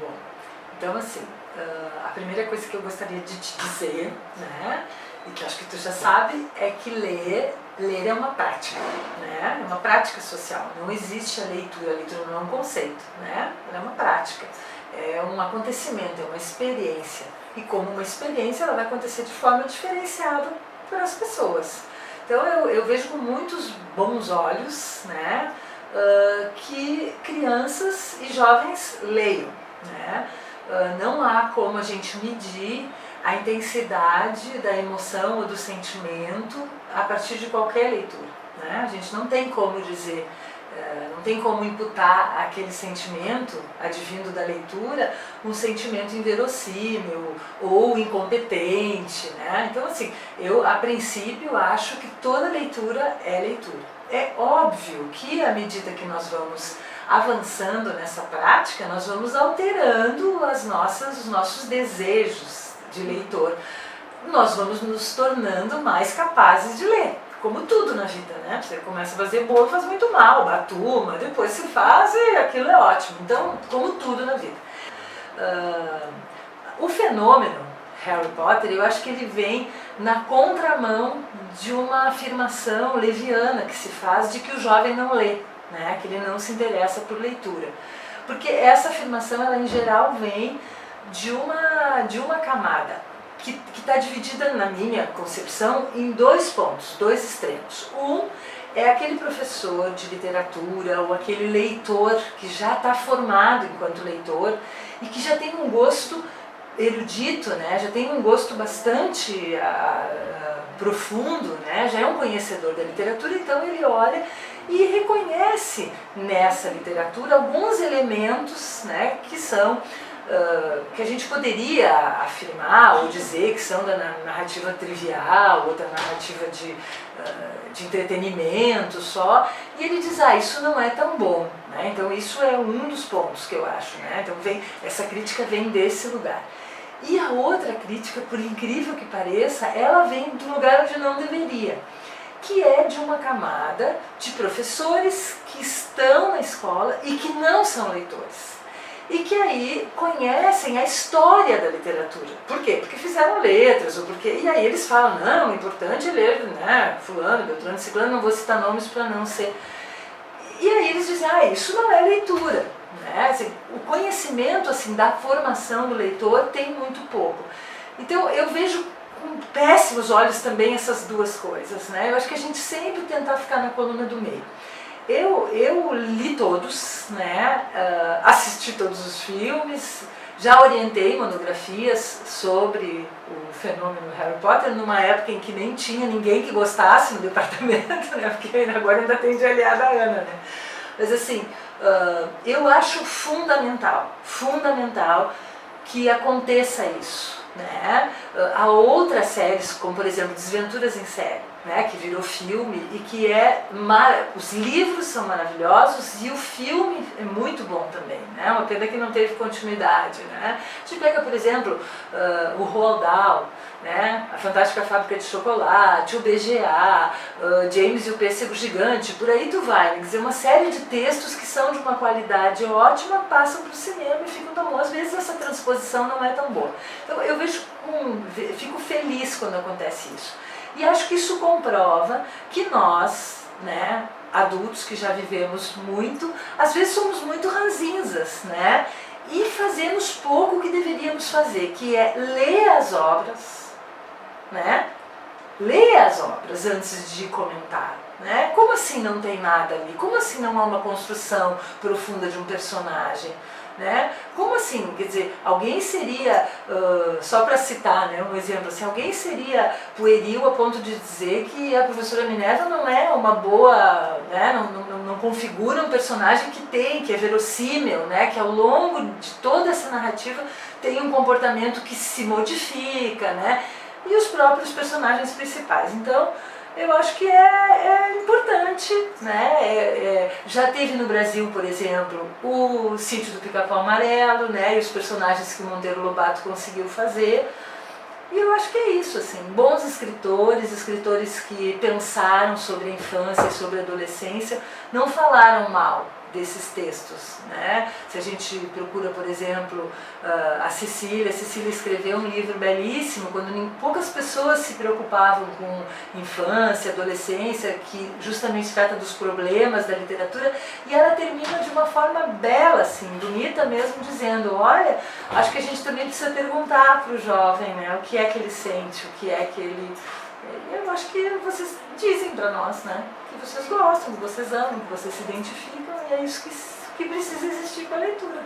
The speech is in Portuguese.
Bom, então assim, a primeira coisa que eu gostaria de te dizer, né, e que acho que tu já sabe, é que ler é uma prática, né, é uma prática social. Não existe a leitura não é um conceito, né, ela é uma prática, é um acontecimento, é uma experiência. E como uma experiência, ela vai acontecer de forma diferenciada para as pessoas. Então eu vejo com muitos bons olhos, né, que crianças e jovens leiam, né? Não há como a gente medir a intensidade da emoção ou do sentimento a partir de qualquer leitura, né? A gente não tem como dizer, não tem como imputar aquele sentimento advindo da leitura um sentimento inverossímil ou incompetente, né? Então assim, eu a princípio acho que toda leitura é leitura. É óbvio que à medida que nós vamos avançando nessa prática, nós vamos alterando os nossos desejos de leitor. Nós vamos nos tornando mais capazes de ler, como tudo na vida, né? Você começa a fazer bolo, faz muito mal, batuma, depois se faz e aquilo é ótimo. Então, como tudo na vida. O fenômeno Harry Potter, eu acho que ele vem na contramão de uma afirmação leviana que se faz de que o jovem não lê, né? Que ele não se interessa por leitura. Porque essa afirmação, ela em geral vem de uma camada que está dividida, na minha concepção, em dois pontos, dois extremos. Um é aquele professor de literatura ou aquele leitor que já está formado enquanto leitor e que já tem um gosto erudito, né? Já tem um gosto bastante profundo, né? Já é um conhecedor da literatura, então ele olha e reconhece nessa literatura alguns elementos, né, que são que a gente poderia afirmar ou dizer que são da narrativa trivial ou da narrativa de entretenimento só, e ele diz, isso não é tão bom, né? Então isso é um dos pontos que eu acho, né? Então essa crítica vem desse lugar. E a outra crítica, por incrível que pareça, ela vem do lugar onde não deveria, que é de uma camada de professores que estão na escola e que não são leitores. E que aí conhecem a história da literatura. Por quê? Porque fizeram letras, ou porque... E aí eles falam, não, o importante é ler, né, fulano, beltrano, ciclano, não vou citar nomes para não ser... E aí eles dizem, isso não é leitura. Né? Assim, o conhecimento assim, da formação do leitor tem muito pouco. Então eu vejo com péssimos olhos também essas duas coisas, né? Eu acho que a gente sempre tentar ficar na coluna do meio. Eu li todos, né? Assisti todos os filmes, já orientei monografias sobre o fenômeno Harry Potter numa época em que nem tinha ninguém que gostasse no departamento, né? Porque agora ainda tem de aliada a Ana, né? Mas assim, eu acho fundamental que aconteça isso, né? Há outras séries, como por exemplo Desventuras em Série, né? Que virou filme e que os livros são maravilhosos e o filme é muito bom também, né? Uma pena que não teve continuidade, né? A gente pega, por exemplo, o Roald Dahl, né? A Fantástica Fábrica de Chocolate, o BGA, James e o Pêssego Gigante, por aí tu vai. Quer dizer, uma série de textos que são de uma qualidade ótima, passam para o cinema e ficam tão bons. Às vezes essa transposição não é tão boa. Então eu fico feliz quando acontece isso. E acho que isso comprova que nós, né, adultos que já vivemos muito, às vezes somos muito ranzinzas, né? E fazemos pouco o que deveríamos fazer, que é ler as obras, né? Ler as obras antes de comentar, né? Como assim não tem nada ali? Como assim não há uma construção profunda de um personagem? Né? Como assim? Quer dizer, alguém seria, só para citar, né, um exemplo, assim, alguém seria pueril a ponto de dizer que a professora Minerva não é uma boa, né, não configura um personagem que é verossímil, né, que ao longo de toda essa narrativa tem um comportamento que se modifica, né, e os próprios personagens principais. Então, eu acho que é importante, né? Já teve no Brasil, por exemplo, o Sítio do Pica-Pau Amarelo, né? E os personagens que o Monteiro Lobato conseguiu fazer. E eu acho que é isso, assim, bons escritores que pensaram sobre a infância e sobre a adolescência, não falaram mal desses textos, né? Se a gente procura, por exemplo, a Cecília escreveu um livro belíssimo, quando poucas pessoas se preocupavam com infância, adolescência, que justamente trata dos problemas da literatura, e ela termina de uma forma bela, assim, bonita mesmo, dizendo, olha, acho que a gente também precisa perguntar para o jovem, né, o que é que ele sente, o que é que ele... Eu acho que vocês dizem para nós, né, que vocês gostam, que vocês amam, que vocês se identificam, e é isso que precisa existir com a leitura.